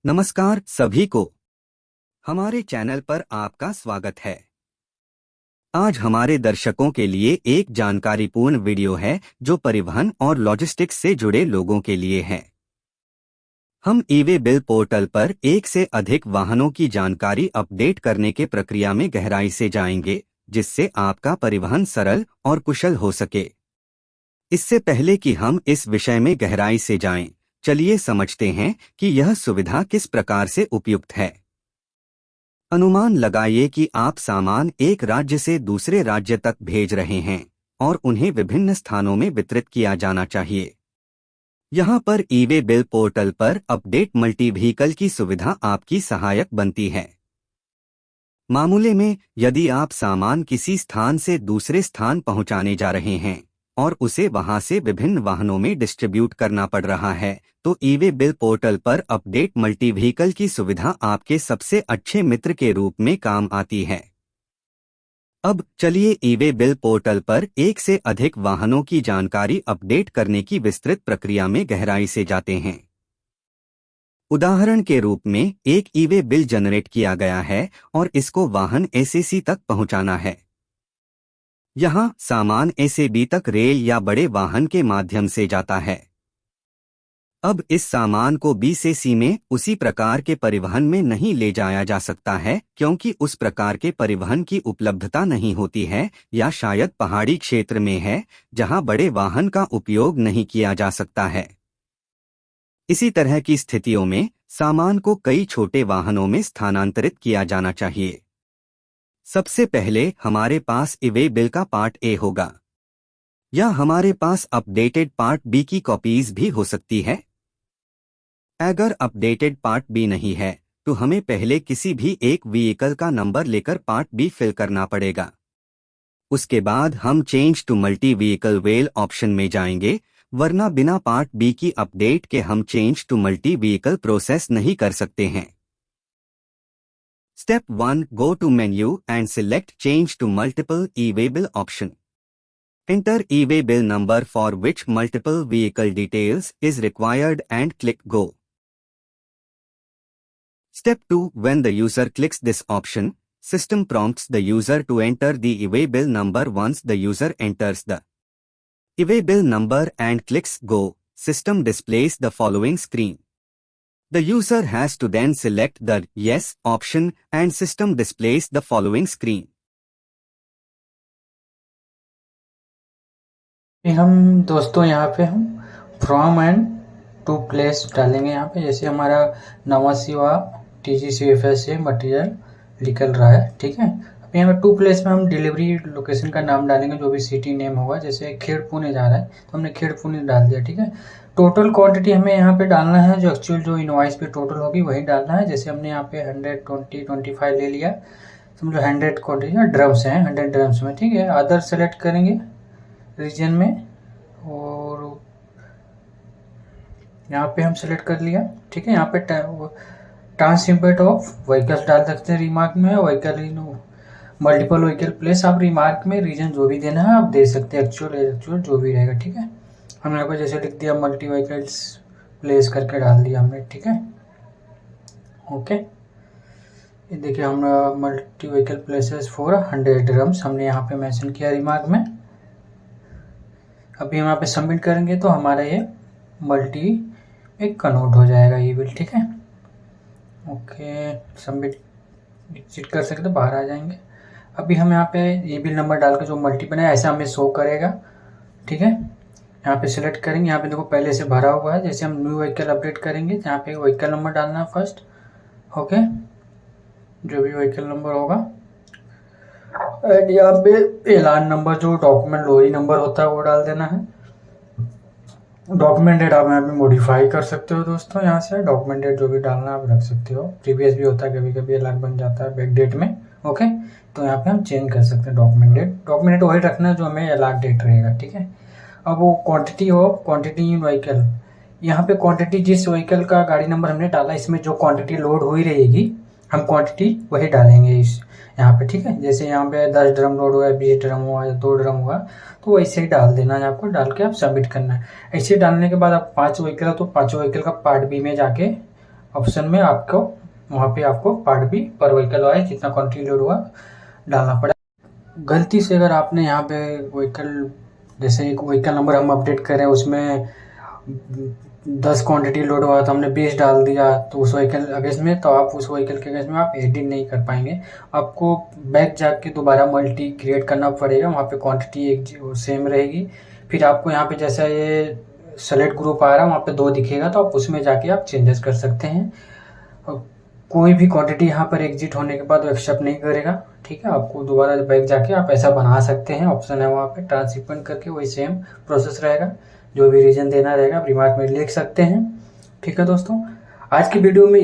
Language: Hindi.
नमस्कार सभी को हमारे चैनल पर आपका स्वागत है। आज हमारे दर्शकों के लिए एक जानकारीपूर्ण वीडियो है जो परिवहन और लॉजिस्टिक्स से जुड़े लोगों के लिए है। हम ई-वे बिल पोर्टल पर एक से अधिक वाहनों की जानकारी अपडेट करने के प्रक्रिया में गहराई से जाएंगे, जिससे आपका परिवहन सरल और कुशल हो सके। इससे पहले कि हम इस विषय में गहराई से जाएं, चलिए समझते हैं कि यह सुविधा किस प्रकार से उपयुक्त है। अनुमान लगाइए कि आप सामान एक राज्य से दूसरे राज्य तक भेज रहे हैं और उन्हें विभिन्न स्थानों में वितरित किया जाना चाहिए। यहाँ पर ई-वे बिल पोर्टल पर अपडेट मल्टी व्हीकल की सुविधा आपकी सहायक बनती है। मामले में यदि आप सामान किसी स्थान से दूसरे स्थान पहुँचाने जा रहे हैं और उसे वहां से विभिन्न वाहनों में डिस्ट्रीब्यूट करना पड़ रहा है, तो ई-वे बिल पोर्टल पर अपडेट मल्टी व्हीकल की सुविधा आपके सबसे अच्छे मित्र के रूप में काम आती है। अब चलिए ई-वे बिल पोर्टल पर एक से अधिक वाहनों की जानकारी अपडेट करने की विस्तृत प्रक्रिया में गहराई से जाते हैं। उदाहरण के रूप में एक ई-वे बिल जनरेट किया गया है और इसको वाहन एसएसी तक पहुंचाना है। यहाँ सामान एसएबी तक रेल या बड़े वाहन के माध्यम से जाता है। अब इस सामान को बी से सी में उसी प्रकार के परिवहन में नहीं ले जाया जा सकता है, क्योंकि उस प्रकार के परिवहन की उपलब्धता नहीं होती है या शायद पहाड़ी क्षेत्र में है जहाँ बड़े वाहन का उपयोग नहीं किया जा सकता है। इसी तरह की स्थितियों में सामान को कई छोटे वाहनों में स्थानांतरित किया जाना चाहिए। सबसे पहले हमारे पास ई-वे बिल का पार्ट ए होगा, या हमारे पास अपडेटेड पार्ट बी की कॉपीज भी हो सकती है। अगर अपडेटेड पार्ट बी नहीं है तो हमें पहले किसी भी एक व्हीकल का नंबर लेकर पार्ट बी फिल करना पड़ेगा। उसके बाद हम चेंज टू मल्टी व्हीकल वेल ऑप्शन में जाएंगे, वरना बिना पार्ट बी की अपडेट के हम change to multi vehicle process नहीं कर सकते हैं। Step 1. Go to menu and select Change to Multiple e-way bill option. Enter e-way bill number for which multiple vehicle details is required and click Go. Step 2. When the user clicks this option, system prompts the user to enter the e-way bill number. Once the user enters the e-way bill number and clicks Go, system displays the following screen. The user has to then select the Yes option and system displays the following screen. हम दोस्तों यहाँ पे हम फ्रॉम एंड टू प्लेस डालेंगे। यहाँ पे जैसे हमारा नवा सिवा TGCFS से मटेरियल निकल रहा है, ठीक है। अब यहाँ पे टू प्लेस में हम डिलीवरी लोकेशन का नाम डालेंगे, जो भी सिटी नेम होगा। जैसे खेड़ पुणे जा रहा है तो हमने खेड़ पुणे डाल दिया, ठीक है। टोटल क्वांटिटी हमें यहाँ पे डालना है, जो एक्चुअल जो इनवॉइस पे टोटल होगी वही डालना है। जैसे हमने यहाँ पे 125 ले लिया, समझो 100 क्वांटिटी ड्रम्स हैं, 100 ड्रम्स में, ठीक है। अदर सेलेक्ट करेंगे रीजन में और यहाँ पे हम सेलेक्ट कर लिया, ठीक है। यहाँ पे ट्रांसइम्पेट ऑफ व्हीकल्स डाल सकते हैं रिमार्क में, व्हीकल मल्टीपल व्हीकल प्लेस। आप रिमार्क में रीजन जो भी देना है आप दे सकते हैं, एक्चुअल जो भी रहेगा, ठीक है। हमने यहाँ पे जैसे लिख दिया मल्टी व्हीकल्स प्लेस करके डाल दिया हमने, ठीक है, ओके। ये देखिए हम multi vehicle places for 100 drums हमने यहाँ पे मेंशन किया रिमार्क में। अभी हम यहाँ पे सबमिट करेंगे तो हमारा ये मल्टी में कन्वर्ट हो जाएगा ये बिल, ठीक है, ओके। सबमिट एग्जिट कर सकते, बाहर आ जाएंगे। अभी हम यहाँ पे ये बिल नंबर डाल के जो मल्टी बनाया ऐसा हमें शो करेगा, ठीक है। यहाँ पे सिलेक्ट करेंगे, यहाँ पे देखो पहले से भरा हुआ है। जैसे हम न्यू व्हीकल अपडेट करेंगे, यहाँ पे व्हीकल नंबर डालना है फर्स्ट, ओके, जो भी व्हीकल नंबर होगा। एंड यहाँ पे एलान नंबर, जो डॉक्यूमेंट लोरी नंबर होता है वो डाल देना है। डॉक्यूमेंट डेट आप यहाँ पे मॉडिफाई कर सकते हो दोस्तों, यहाँ से डॉक्यूमेंट डेट जो भी डालना आप रख सकते हो। प्रीवियस भी होता है, कभी कभी एलान बन जाता है बैक डेट में, ओके। तो यहाँ पे हम चेंज कर सकते हैं डॉक्यूमेंट डेट वही रखना है जो हमें एलान डेट रहेगा, ठीक है। अब वो क्वांटिटी इन व्हीकल, यहाँ पे क्वांटिटी जिस व्हीकल का गाड़ी नंबर हमने डाला इसमें जो क्वांटिटी लोड हुई रहेगी हम क्वांटिटी वही डालेंगे इस यहाँ पे, ठीक है। जैसे यहाँ पे 10 ड्रम लोड हुआ है, 20 ड्रम हुआ या 2 ड्रम हुआ, तो वैसे ही डाल देना है आपको। डाल के आप सबमिट करना है। ऐसे डालने के बाद आप 5 व्हीकल है तो 5 व्हीकल का पार्ट बी में जाके ऑप्शन में आपको वहाँ पे आपको पार्ट बी पर व्हीकल वाइज जितना क्वांटिटी लोड हुआ डालना पड़ा। गलती से अगर आपने यहाँ पे व्हीकल, जैसे एक व्हीकल नंबर हम अपडेट करें उसमें 10 क्वांटिटी लोड हुआ तो हमने 20 डाल दिया, तो उस व्हीकल अगेंस्ट में, तो आप उस व्हीकल के अगेंस्ट में आप एडिट नहीं कर पाएंगे। आपको बैक जाके दोबारा मल्टी क्रिएट करना पड़ेगा, वहाँ पे क्वांटिटी एक सेम रहेगी। फिर आपको यहाँ पे जैसा ये सेलेक्ट ग्रुप आ रहा है वहाँ पे 2 दिखेगा, तो आप उसमें जाके आप चेंजेस कर सकते हैं। कोई भी क्वांटिटी यहाँ पर एग्जिट होने के बाद वो एक्सेप्ट नहीं करेगा, ठीक है। आपको दोबारा बैक जाके आप ऐसा बना सकते हैं, ऑप्शन है वहाँ पे ट्रांसशिपमेंट करके, वही सेम प्रोसेस रहेगा। जो भी रीजन देना रहेगा आप रिमार्क में लिख सकते हैं, ठीक है दोस्तों। आज की वीडियो में